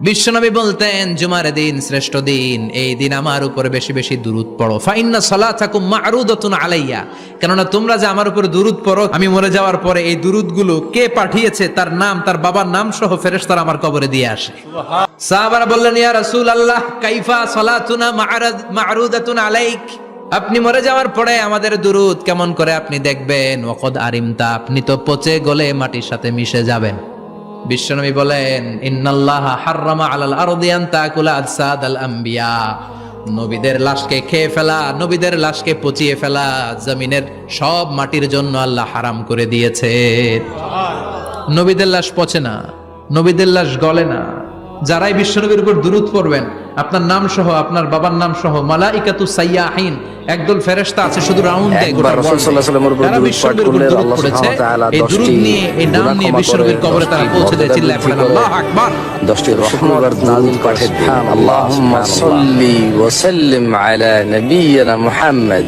বিশ্বনবী বলতেন জুমার দিন শ্রেষ্ঠ দিন, এই দিন আমার উপরে বেশি বেশি দুরূদ পড়ো। ফাইন্না সালাতাকুম মা'রুদাতুন আলাইয়া, কেননা তোমরা যে আমার উপরে দুরূদ পড়ো, আমি মরে যাওয়ার পরে এই দুরূদগুলো কে পাঠিয়েছে তার নাম, তার বাবার নাম সহ ফেরেশতারা আমার কবরে দিয়ে আসে। সাহাবারা বললেন, ইয়া রাসূলুল্লাহ কাইফা সালাতুনা মা'রুদাতুন আলাইক, আপনি মরে যাওয়ার পরে আমাদের দুরূদ কেমন করে আপনি দেখবেন? ওয়াকাদ আরিমতা, আপনি তো পচে গলে মাটির সাথে মিশে যাবেন। বিশ্বনবী বলেন, ইন্নাল্লাহা হাররামা আলাল আরদি আন তাকুলা আজসাদাল আম্বিয়া, নবীদের লাশকে খেয়ে ফেলা, নবীদের লাশকে পচিয়ে ফেলা জমিনের সব মাটির জন্য আল্লাহ হারাম করে দিয়েছে। নবীদের লাশ পচে না, নবীদের লাশ গলে না। যারাই বিশ্বনবীর উপর দুরূদ পড়বেন, আপনার নাম সহ, আপনার বাবার নাম সহ, মালাইকাতু সাইয়াহিন, একদল ফেরেশতা আছে শুধু রাউন্ড দেয় গোটা রাসূল সাল্লাল্লাহু আলাইহি ওয়াসাল্লামের উপর তারা বিশ্বনবীর উপর দুরূদ পড়েছে। এই দুরূদ নিয়ে, এই নাম নিয়ে বিশ্বনবীর কবরে তারা পৌঁছে দেয়। চিল্লায় পড়েন আল্লাহু আকবার। 10টি রহমতের নাজিল পাঠিয়ে দিন। আল্লাহুম্মা সাল্লি ওয়া সাল্লিম আলা নাবিয়িনা মুহাম্মদ।